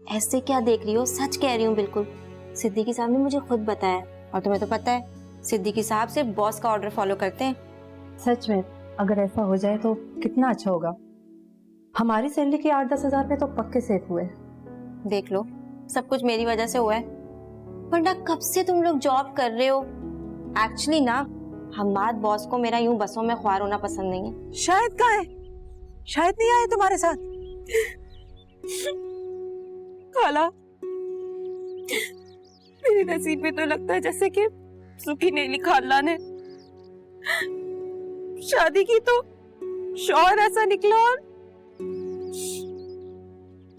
ऐसे क्या देख रही हो, सच कह रही हूँ बिल्कुल। सिद्दीकी साहब ने मुझे खुद बताया, और तुम्हें तो पता है सिद्दीकी साहब सिर्फ बॉस का ऑर्डर फॉलो करते हैं। सच में अगर ऐसा हो जाए तो कितना अच्छा होगा। हमारी सैलरी के 8-10 हजार रुपए तो पक्के सेफ हुए। देख लो, सब कुछ मेरी वजह से हुआ है, वरना कब से तुम लोग जॉब कर रहे हो। एक्चुअली ना, हमाद बॉस को मेरा यूं बसों में ख्वार होना पसंद नहीं है। शायद कहाँ है? शायद नहीं आए तुम्हारे साथ? खाला, मेरे नसीब में तो लगता है जैसे कि सुखी नहीं लिखा अल्लाह ने। शादी की तो शौहर ऐसा निकला और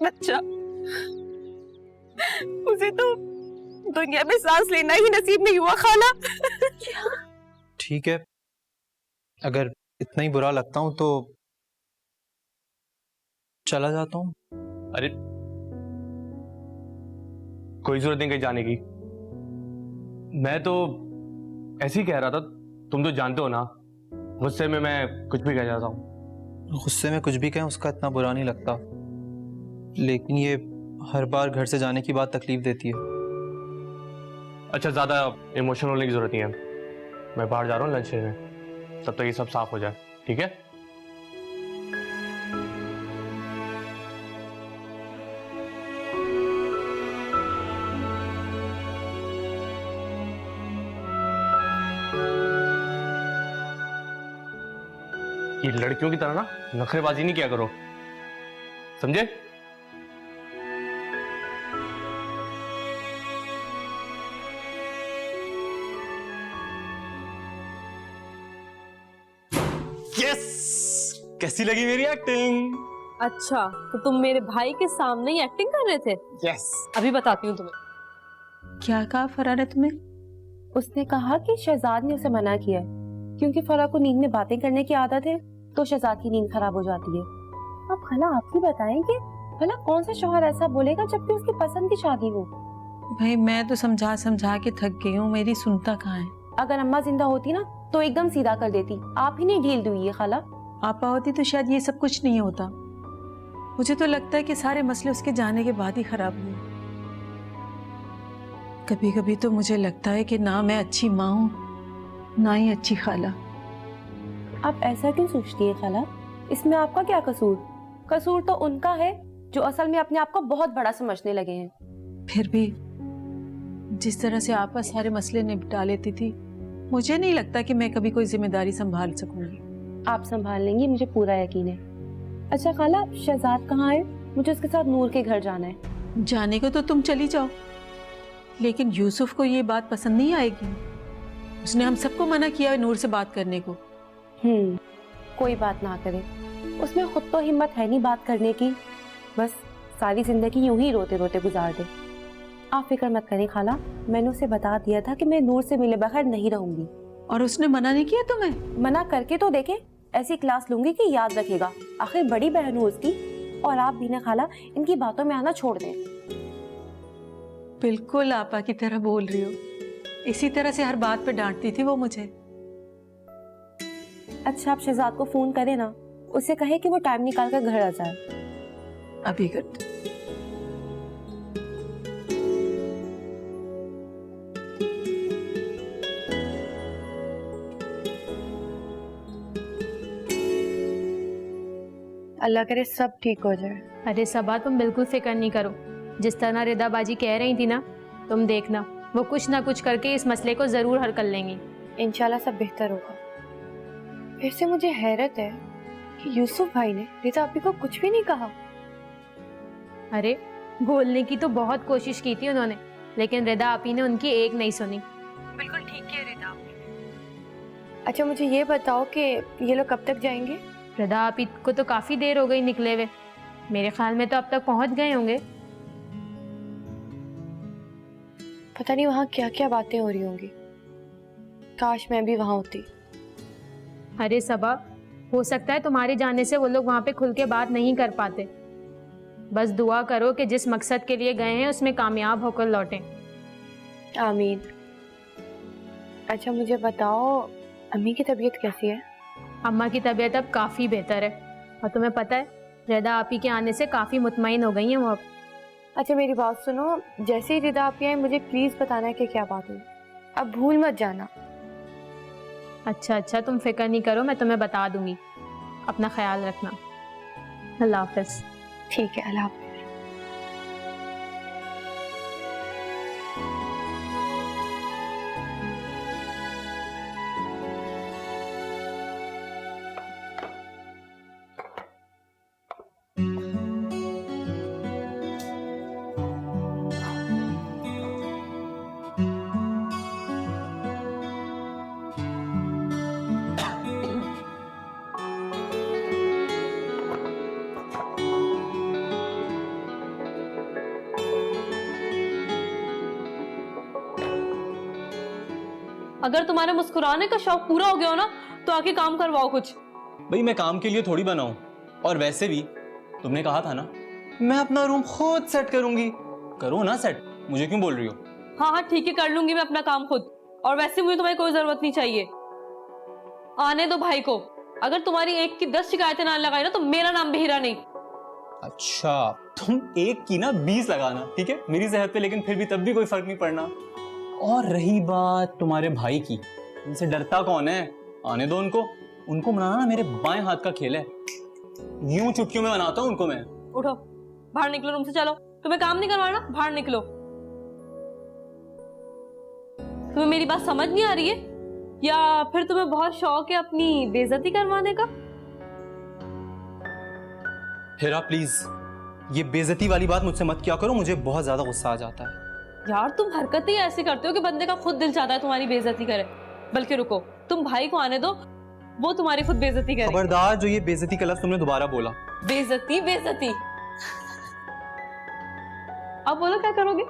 बच्चा, उसे तो दुनिया में सांस लेना ही नसीब नहीं हुआ। खाला ठीक है, अगर इतना ही बुरा लगता हूं तो चला जाता हूं। अरे कोई जरूरत नहीं कहीं जाने की, मैं तो ऐसे ही कह रहा था। तुम तो जानते हो ना, गुस्से में मैं कुछ भी कह जाता हूँ। गुस्से में कुछ भी कहें उसका इतना बुरा नहीं लगता, लेकिन ये हर बार घर से जाने की बात तकलीफ देती है। अच्छा, ज्यादा इमोशनल होने की जरूरत नहीं है, मैं बाहर जा रहा हूँ लंच लेने, तब तक ये सब साफ हो जाए, ठीक है? ये लड़कियों की तरह ना नखरेबाजी नहीं किया करो, समझे? यस, कैसी लगी मेरी एक्टिंग? अच्छा, तो तुम मेरे भाई के सामने ही एक्टिंग कर रहे थे? यस। अभी बताती हूँ तुम्हें। क्या कहा फराह ने तुम्हें? उसने कहा कि शहजाद ने उसे मना किया है क्योंकि फराह को नींद में बातें करने की आदत है, तो शहजाद की नींद खराब हो जाती है। अब खाला आप ही बताएं कि भला कौन सा शौहर ऐसा बोलेगा जबकि उसकी पसंद की शादी हो। भाई मैं तो समझा समझा के थक गई हूँ, मेरी सुनता कहाँ है। अगर अम्मा जिंदा होती ना तो एकदम सीधा कर देती, आप ही नहीं ढील दुई है खाला। आपा होती तो शायद ये सब कुछ नहीं होता। मुझे तो लगता है कि सारे मसले उसके जाने के बाद ही खराब हुए। कभी कभी तो मुझे लगता है कि ना मैं अच्छी माँ हूँ ना ही अच्छी खाला। आप ऐसा क्यों सोचती है खाला? इसमें आपका क्या कसूर? कसूर तो उनका है जो असल में अपने आप को बहुत बड़ा समझने लगे हैं। फिर भी जिस तरह से आपा सारे मसले निपटा लेती थी, मुझे नहीं लगता कि मैं कभी कोई जिम्मेदारी संभाल सकूंगी। आप संभाल लेंगी, मुझे पूरा यकीन है। अच्छा खाला, शहजाद कहाँ है? मुझे उसके साथ नूर के घर जाना है। जाने को तो तुम चली जाओ, लेकिन यूसुफ को ये बात पसंद नहीं आएगी। उसने हम सबको मना किया है नूर से बात करने को। कोई बात ना करे, उसमें खुद तो हिम्मत है नहीं बात करने की, बस सारी जिंदगी यूं ही रोते रोते गुजार दे। आप फिक्र मत करें खाला, मैंने उसे बता दिया था कि मैं नूर से मिले बगैर नहीं रहूंगी। और उसने मना नहीं किया तुम्हें? मना करके तो देखे, ऐसी क्लास लूंगी कि याद रखेगा। आखिर बड़ी बहन हूँ उसकी। और आप भी ना खाला इनकी बातों में आना छोड़ दें। बिल्कुल आपा की तरह बोल रही हो, इसी तरह से हर बात पे डांटती थी वो मुझे। अच्छा, आप शहजाद को फोन करें ना, उसे कहे कि वो टाइम निकाल कर घर आ जाए। अभी करते। अल्लाह करे सब ठीक हो जाए। अरे सबा, तुम बिल्कुल फिक्र नहीं करो। जिस तरह रिदा बाजी कह रही थी ना, तुम देखना वो कुछ ना कुछ करके इस मसले को जरूर हल कर लेंगी। इंशाल्लाह सब बेहतर होगा। वैसे मुझे हैरत है कि यूसुफ भाई ने रिदा आपी को कुछ भी नहीं कहा। अरे बोलने की तो बहुत कोशिश की थी उन्होंने, लेकिन रिदा आपी ने उनकी एक नहीं सुनी। बिल्कुल ठीक है रिदा आपी। अच्छा मुझे ये बताओ कि ये लोग कब तक जाएंगे? रिदा आपी को तो काफी देर हो गई निकले हुए, मेरे ख्याल में तो अब तक पहुंच गए होंगे। पता नहीं वहाँ क्या क्या बातें हो रही होंगी, काश मैं भी वहाँ होती। अरे सबा, हो सकता है तुम्हारे जाने से वो लोग वहाँ पे खुल के बात नहीं कर पाते। बस दुआ करो कि जिस मकसद के लिए गए हैं उसमें कामयाब होकर लौटें। आमीन। अच्छा मुझे बताओ, अम्मी की तबीयत कैसी है? अम्मा की तबीयत अब काफ़ी बेहतर है, और तुम्हें पता है रिदा आपी के आने से काफ़ी मुतमईन हो गई हैं वो अब। अच्छा मेरी बात सुनो, जैसे ही रिदा आप आए मुझे प्लीज बताना कि क्या बात हुई। अब भूल मत जाना। अच्छा अच्छा, तुम फिक्र नहीं करो, मैं तुम्हें बता दूंगी। अपना ख्याल रखना। अल्लाह हाफिज। ठीक है, अल्लाह हाफिज। अगर तुम्हारे मुस्कुराने का शौक पूरा हो गया हो ना तो आके काम करवाओ कुछ। भाई मैं काम के लिए थोड़ी बनाऊं, और वैसे भी तुमने कहा था ना मैं अपना रूम खुद सेट करूंगी। करो ना सेट, मुझे क्यों बोल रही हो? हाँ हाँ ठीक है, कर लूंगी मैं अपना काम खुद। और वैसे मुझे तुम्हारी कोई जरूरत नहीं चाहिए। आने दो भाई को। अगर तुम्हारी एक की 10 शिकायतें ना लगाई ना तो मेरा नाम भी हीरा नहीं। अच्छा, तुम एक की ना 20 लगाना, ठीक है मेरी सेहत पे, लेकिन फिर भी तब भी कोई फर्क नहीं पड़ना। और रही बात तुम्हारे भाई की, उनसे डरता कौन है? आने दो उनको। उनको मनाना ना मेरे बाएं हाथ का खेल है, यूं चुटकियों में मनाता हूं उनको मैं। उठो, बाहर निकलो रूम से। चलो, तुम्हें काम नहीं करवाना, बाहर निकलो। तुम्हें मेरी बात समझ नहीं आ रही है या फिर तुम्हें बहुत शौक है अपनी बेइज्जती करवाने का? हिरा प्लीज, ये बेइज्जती वाली बात मुझसे मत किया करो, मुझे बहुत ज्यादा गुस्सा आ जाता है। यार तुम हरकतें ही ऐसी करते हो कि बंदे का खुद दिल चाहता है तुम्हारी बेइज्जती करे। बल्कि रुको, तुम भाई को आने दो, वो तुम्हारी खुद बेइज्जती करे। खबरदार, जो ये बेइज्जती का लफ्ज तुमने दोबारा बोला। बेइज्जती बेइज्जती। अब बोलो क्या करोगे?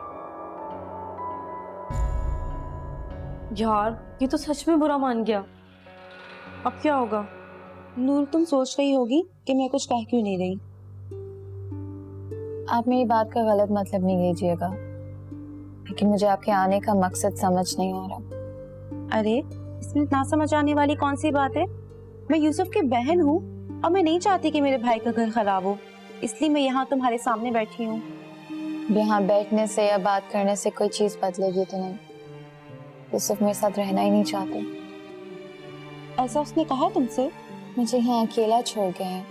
यार ये तो सच में बुरा मान गया। अब क्या होगा? नूर, तुम सोच रही होगी कि मैं कुछ कह क्यों नहीं रही। आप मेरी बात का गलत मतलब नहीं लीजिएगा, लेकिन मुझे आपके आने का मकसद समझ नहीं आ रहा। अरे इसमें ना समझ आने वाली कौन सी बात है? मैं यूसुफ की बहन हूँ और मैं नहीं चाहती कि मेरे भाई का घर खराब हो, इसलिए मैं यहाँ तुम्हारे सामने बैठी हूँ। यहाँ बैठने से या बात करने से कोई चीज बदलेगी तो नहीं। यूसुफ मेरे साथ रहना ही नहीं चाहते। ऐसा उसने कहा तुमसे? मुझे यहाँ अकेला छोड़ गए हैं।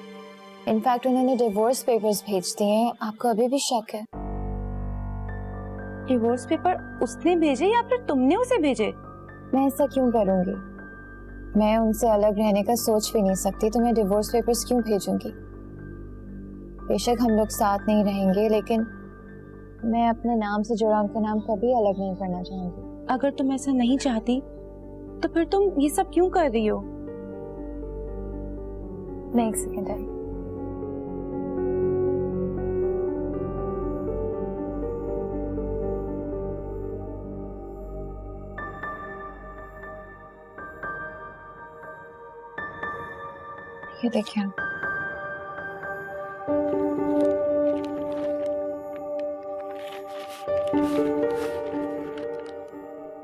इनफैक्ट उन्होंने डिवोर्स पेपर्स भेज दिए हैं। आपको अभी भी शक है? डिवोर्स पेपर उसने भेजे या फिर तुमने उसे भेजे? मैं ऐसा क्यों करूंगी? मैं उनसे अलग रहने का सोच भी नहीं सकती, तो मैं डिवोर्स पेपर्स क्यों भेजूंगी? बेशक हम लोग साथ नहीं रहेंगे, लेकिन मैं अपने नाम से जुड़ा उनका नाम कभी अलग नहीं करना चाहूंगी। अगर तुम ऐसा नहीं चाहती तो फिर तुम ये सब क्यों कर रही हो? मैं एक सेकेंड है। ये देखिए,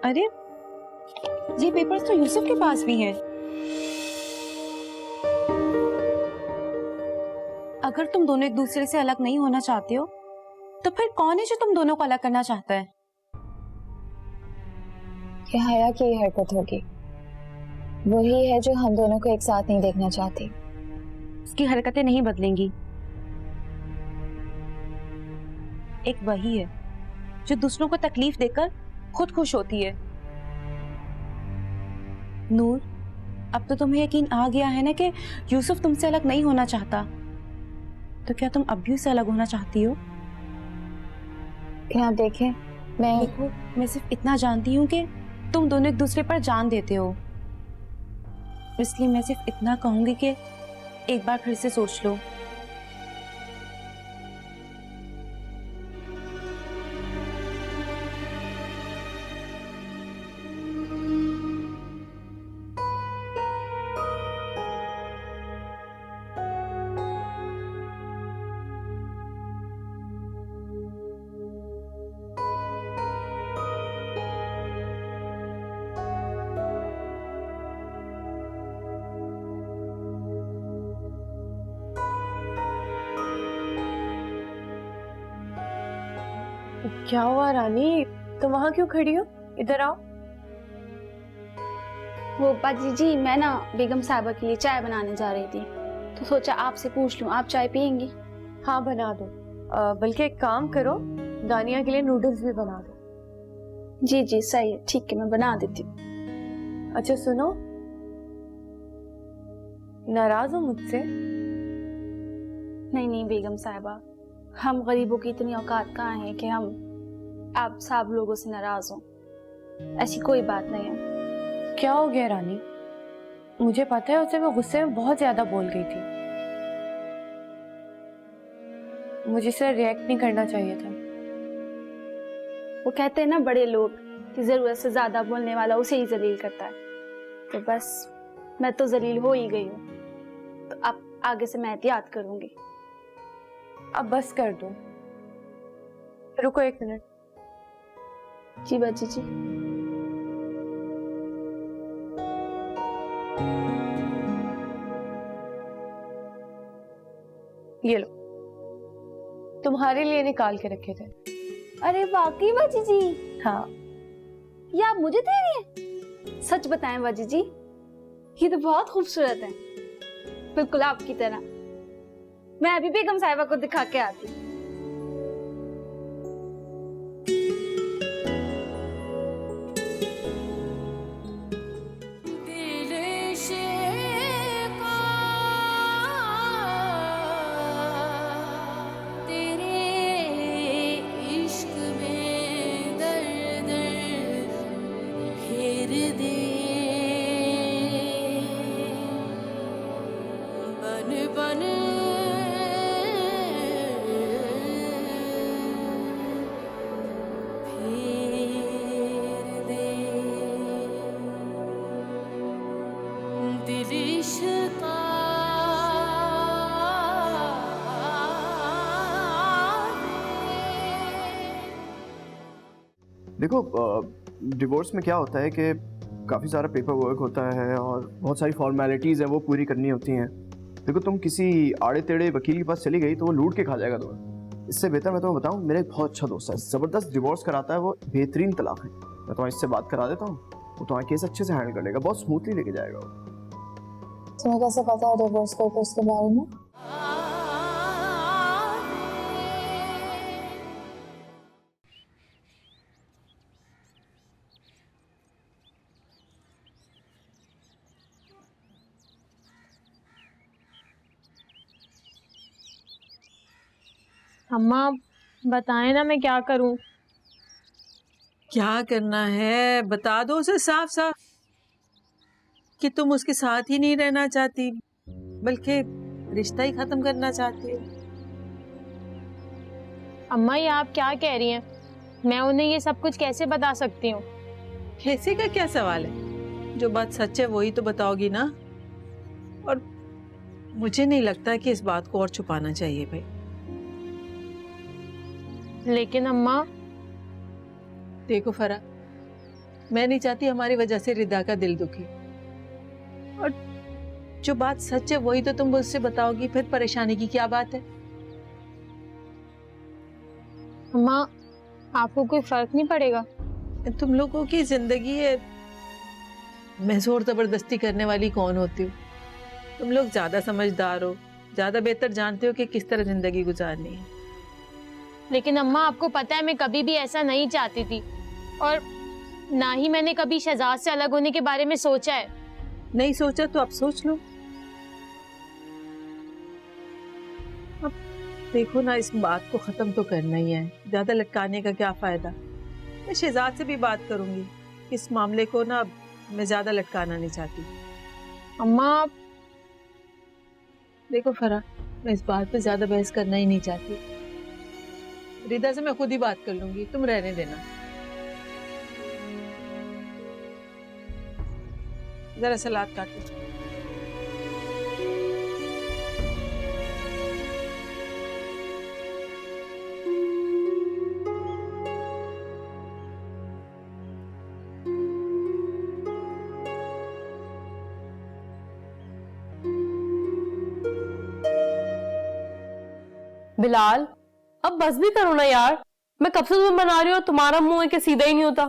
अरे ये पेपर्स तो यूसुफ के पास भी हैं। अगर तुम दोनों एक दूसरे से अलग नहीं होना चाहते हो तो फिर कौन है जो तुम दोनों को अलग करना चाहता है? ये हया की ही हरकत होगी। वही है जो हम दोनों को एक साथ नहीं देखना चाहती। उसकी हरकतें नहीं बदलेंगी। एक वही है जो दूसरों को तकलीफ देकर खुद खुश होती है। नूर, अब तो तुम्हें यकीन आ गया है ना कि यूसुफ तुमसे अलग नहीं होना चाहता, तो क्या तुम अब भी उससे अलग होना चाहती हो? क्या आप देखें, देखो, मैं सिर्फ इतना जानती हूँ कि तुम दोनों एक दूसरे पर जान देते हो, इसलिए मैं सिर्फ इतना कहूंगी कि एक बार फिर से सोच लो। क्या हुआ रानी, तुम वहां क्यों खड़ी हो? इधर आओ। वो बाजी जी, मैं ना बेगम साहबा के लिए चाय बनाने जा रही थी, तो सोचा आपसे पूछ लूं, आप चाय पियेंगी? हाँ बना दो, बल्कि एक काम करो, दानिया के लिए नूडल्स भी बना दो। जी जी सही है, ठीक है मैं बना देती हूँ। अच्छा सुनो, नाराज हो मुझसे? नहीं नहीं बेगम साहबा, हम गरीबों की इतनी औकात कहाँ है कि हम आप सब लोगों से नाराज हों, ऐसी कोई बात नहीं है। क्या हो गया रानी? मुझे पता है उसे मैं गुस्से में बहुत ज्यादा बोल गई थी, मुझे इसे रिएक्ट नहीं करना चाहिए था। वो कहते हैं ना बड़े लोग कि जरूरत से ज्यादा बोलने वाला उसे ही जलील करता है, तो बस मैं तो जलील हो ही गई हूँ, तो अब आगे से मैं एहतियात करूंगी। अब बस कर दो, रुको 1 मिनट। जी बाजी जी। ये लो, तुम्हारे लिए निकाल के रखे थे। अरे वाकई बाजी जी? हाँ। ये आप मुझे दे रही हैं? सच बताएं बाजी जी, ये तो बहुत खूबसूरत है, बिल्कुल आपकी तरह। मैं अभी बेगम साहिबा को दिखा के आती हूँ। देखो, डिवोर्स में क्या होता है कि काफ़ी सारा पेपर वर्क होता है और बहुत सारी फॉर्मेलिटीज़ हैं वो पूरी करनी होती हैं। देखो, तुम किसी आड़े टेढ़े वकील के पास चली गई तो वो लूट के खा जाएगा तुम्हें। इससे बेहतर मैं तुम्हें बताऊं, मेरा एक बहुत अच्छा दोस्त है, ज़बरदस्त डिवोर्स कराता है, वो बेहतरीन तलाक है। मैं तुम्हें इससे बात करा देता हूँ, वो तुम्हारा केस अच्छे से हैंडल कर लेगा, बहुत स्मूथली लेके जाएगा वो। तुम्हें कैसे पता है डिवोर्स पेपर्स के बारे में? अम्मा बताएं ना मैं क्या करूं? क्या करना है बता दो उसे साफ साफ कि तुम उसके साथ ही नहीं रहना चाहती, बल्कि रिश्ता ही खत्म करना चाहती हो। अम्मा ये आप क्या कह रही हैं? मैं उन्हें ये सब कुछ कैसे बता सकती हूँ? कैसे का क्या सवाल है? जो बात सच है वही तो बताओगी ना, और मुझे नहीं लगता कि इस बात को और छुपाना चाहिए भाई। लेकिन अम्मा देखो फरा, मैं नहीं चाहती हमारी वजह से रिदा का दिल दुखे, और जो बात सच है वही तो तुम मुझसे बताओगी, फिर परेशानी की क्या बात है? अम्मा आपको कोई फर्क नहीं पड़ेगा? तुम लोगों की जिंदगी है, मैं जोर जबरदस्ती करने वाली कौन होती हूँ? तुम लोग ज्यादा समझदार हो, ज्यादा बेहतर जानते हो कि किस तरह जिंदगी गुजारनी है। लेकिन अम्मा आपको पता है मैं कभी भी ऐसा नहीं चाहती थी, और ना ही मैंने कभी शहजाद से अलग होने के बारे में सोचा है। नहीं सोचा तो अब सोच लो। अब देखो ना, इस बात को खत्म तो करना ही है, ज्यादा लटकाने का क्या फायदा। मैं शहजाद से भी बात करूंगी, इस मामले को ना मैं ज्यादा लटकाना नहीं चाहती। अम्मा देखो फरा, मैं इस बात पे ज्यादा बहस करना ही नहीं चाहती। रिदा से मैं खुद ही बात कर लूंगी, तुम रहने देना। जरा सलाद काटो। बिलाल अब बस भी करो ना यार, मैं कब से तुम्हें मना रही हूँ, तुम्हारा मुंह है कि सीधा ही नहीं होता।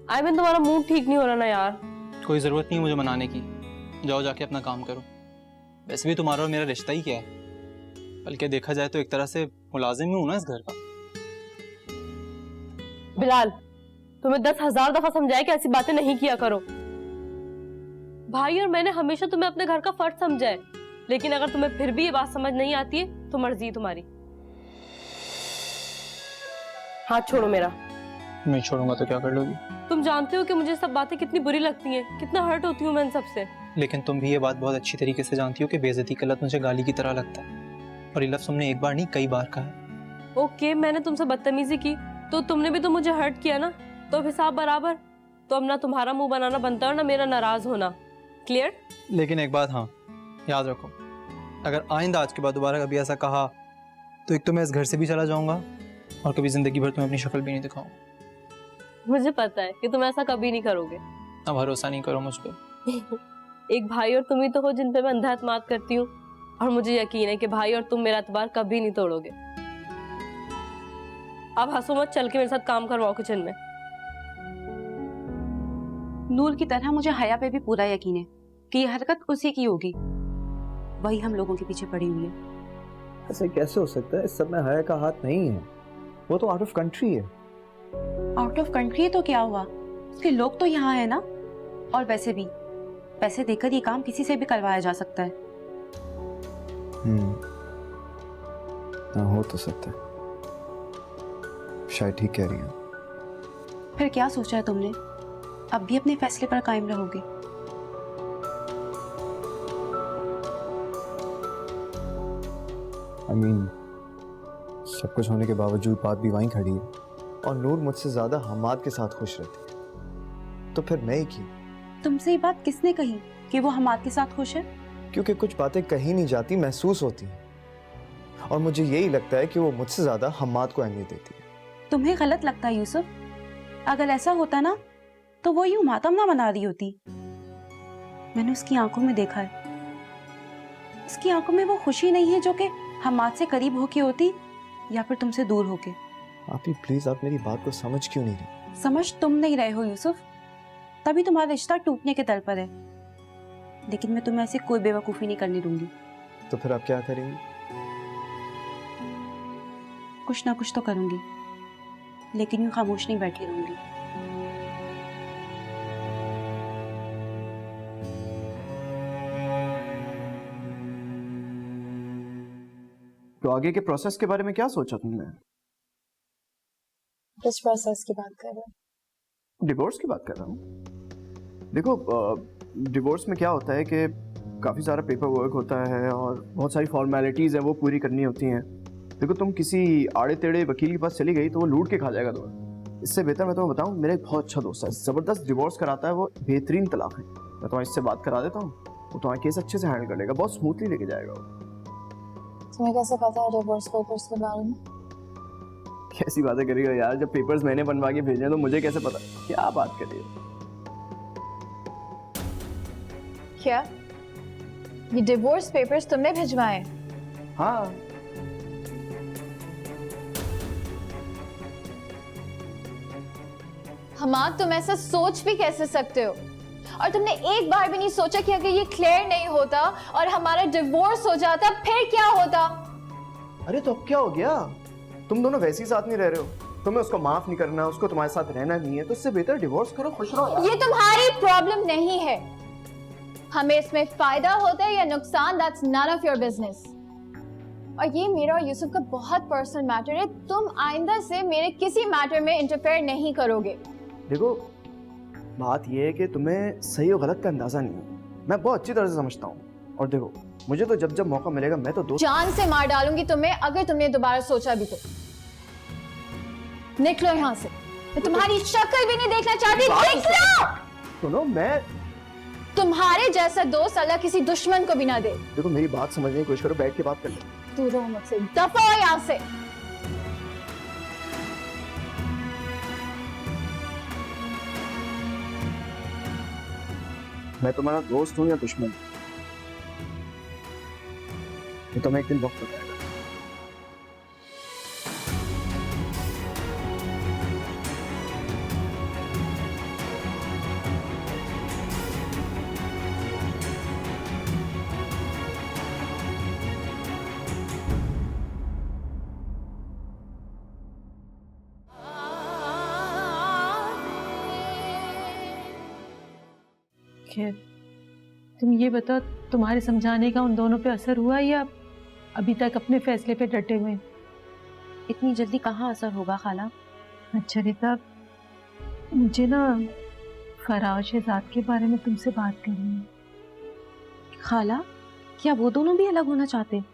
आई मीन तुम्हारा मूड ठीक नहीं हो रहा ना यार। कोई ज़रूरत नहीं है मुझे मनाने की, जाओ जाके अपना काम करो। वैसे भी तुम्हारा और मेरा रिश्ता ही क्या है, बल्कि देखा जाए तो एक तरह से मुलाजिम ही हूं ना इस घर का। बिलाल, तुम्हें 10,000 दफा समझाया कि ऐसी बातें नहीं किया करो। भाई और मैंने हमेशा तुम्हें अपने घर का फर्ज समझा है, लेकिन अगर तुम्हें फिर भी ये बात समझ नहीं आती है तो मर्जी है तुम्हारी। हाथ छोड़ो मेरा। मैं छोड़ूंगा तो क्या कर लोगी? तुम जानते हो कि मुझे सब बातें कितनी बुरी लगती हैं, कितना हर्ट होती हूँ मैं इन सबसे। लेकिन तुम भी ये बात बहुत अच्छी तरीके से जानती हो कि बेइज्जती का लफ्ज़ मुझे गाली की तरह लगता है, और ये लफ्ज़ तुमने एक बार नहीं कई बार कहा है। ओके, मैंने तुमसे बदतमीजी की तो तुमने भी तो मुझे हर्ट किया ना, तो हिसाब बराबर। तो अब ना तुम्हारा मुंह बनाना बनता है और ना मेरा नाराज होना। क्लियर? लेकिन एक बात हाँ याद रखो, अगर आइंदा आज के बाद दोबारा कभी ऐसा कहा तो एक तो मैं इस घर से भी चला जाऊंगा और कभी जिंदगी भर तुम्हें अपनी शक्ल भी नहीं दिखाऊंगा। मुझे पता है कि तुम ऐसा कभी नहीं करोगे। अब भरोसा नहीं करो मुझ पर। एक भाई और तुम ही तो हो जिन पे मैं अंधा एतमाद करती हूँ, और मुझे यकीन है कि भाई और तुम मेरा एतबार कभी नहीं तोड़ोगे। अब हंसो मत, चल के मेरे साथ काम करवाओ किचन में। नूर की तरह मुझे हया पे भी पूरा यकीन है कि ये हरकत उसी की होगी, वही हम लोगों के पीछे पड़ी हुई है। ऐसा कैसे हो सकता है? इस सब में हया का हाथ नहीं है, वो तो आउट ऑफ कंट्री है। आउट ऑफ कंट्री है तो क्या हुआ, उसके लोग तो यहाँ है ना। और वैसे भी पैसे देकर ये काम किसी से भी करवाया जा सकता है। हाँ, हो तो सकता है, शायद ठीक कह रही है। फिर क्या सोचा है तुमने? अब भी अपने फैसले पर कायम रहोगे? I mean, सब कुछ होने के बावजूद बात भी वहीं खड़ी है, और नूर मुझसे ज्यादा हमाद के साथ खुश रहती है, तो फिर मैं ही क्यों? तुमसे ये बात किसने कही कि वो हमाद के साथ खुश है? क्योंकि कुछ बातें कही नहीं जाती, महसूस होती हैं, और मुझे यही लगता है कि वो मुझसे ज्यादा हमाद को अहमियत देती है। तुम्हें गलत लगता है यूसुफ? अगर ऐसा होता ना तो वो यूं मातम ना मना रही होती। मैंने उसकी आंखों में देखा है, उसकी आंखों में वो खुशी नहीं है जो कि हमाद से करीब होके होती या फिर तुमसे दूर होके। आप ही प्लीज, आप मेरी बात को समझ क्यों नहीं रहे? समझ तुम नहीं रहे हो यूसुफ, तभी तुम्हारा रिश्ता टूटने के दर पर है। लेकिन मैं तुम्हें ऐसे कोई बेवकूफी नहीं करने दूंगी। तो फिर आप क्या करेंगी? कुछ ना कुछ तो करूंगी, लेकिन यूं खामोश नहीं बैठी रहूंगी। तो आगे के प्रोसेस के बारे में क्या सोचा तुमने? किस प्रोसेस की बात कर रहे हो? डिवोर्स की बात कर रहा हूँ। देखो, डिवोर्स में क्या होता है कि काफ़ी सारा पेपर वर्क होता है और बहुत सारी फॉर्मेलिटीज़ हैं वो पूरी करनी होती हैं। देखो, तुम किसी आड़े टेढ़े वकील के पास चली गई तो वो लूट के खा जाएगा तुम्हें। इससे बेहतर मैं तुम्हें बताऊँ, मेरा एक बहुत अच्छा दोस्त है, ज़बरदस्त डिवोर्स कराता है, वो बेहतरीन तलाक है। मैं तुम्हें इससे बात करा देता हूँ, वो तुम्हारा केस अच्छे से हैंडल कर लेगा, बहुत स्मूथली लेके जाएगा वो। तुम्हें कैसे पता है डिवोर्स पेपर्स के बारे में? कैसी बातें करेगा यार, जब पेपर्स मैंने बनवा के भेजे तो मुझे कैसे पता? क्या बात कर रही है? क्या ये डिवोर्स पेपर्स तुमने भिजवाए? हाँ। हमाद, तुम ऐसा सोच भी कैसे सकते हो? और तुमने एक बार भी नहीं सोचा कि अगर ये क्लियर नहीं होता और हमारा डिवोर्स हो जाता फिर क्या होता? अरे तो अब क्या हो गया? तुम दोनों वैसे ही साथ नहीं रह रहे हो, तुम्हें उसको माफ नहीं करना, उसको तुम्हारे साथ रहना नहीं है, तो इससे बेहतर डिवोर्स करो, खुश रहो यार। ये तुम्हारी प्रॉब्लम नहीं है, हमें इसमें फायदा होता है या नुकसान, that's none of your business. और ये मेरा और यूसुफ का बहुत पर्सनल मैटर है, तुम आइंदा से मेरे किसी मैटर में इंटरफेयर नहीं करोगे। देखो, बात यह है कि तुम्हें सही और गलत का अंदाजा नहीं है, मैं बहुत अच्छी तरह से समझता हूँ। और देखो, मुझे तो जब जब मौका मिलेगा मैं तो दोस्त जान से मार डालूंगी तुम्हें अगर तुमने दोबारा सोचा भी तो। निकलो यहाँ से, मैं तुम्हारी शक्ल भी नहीं देखना चाहती, निकलो। सुनो, मैं तुम्हारे जैसा दोस्त अल्लाह किसी दुश्मन को भी ना दे। देखो, मेरी बात समझने की कोशिश करो, बैठ के बात कर लो। दूर रहो मुझसे, दफा हो यहाँ से। मैं तुम्हारा दोस्त हूँ या दुश्मन, ये तुम्हें एक दिन वक्त बताएगा। खैर, तुम ये बताओ, तुम्हारे समझाने का उन दोनों पे असर हुआ या अभी तक अपने फैसले पे डटे हुए हैं? इतनी जल्दी कहाँ असर होगा खाला? अच्छा रीता, मुझे ना फराज शहजाद के बारे में तुमसे बात करनी है। खाला, क्या वो दोनों भी अलग होना चाहते हैं?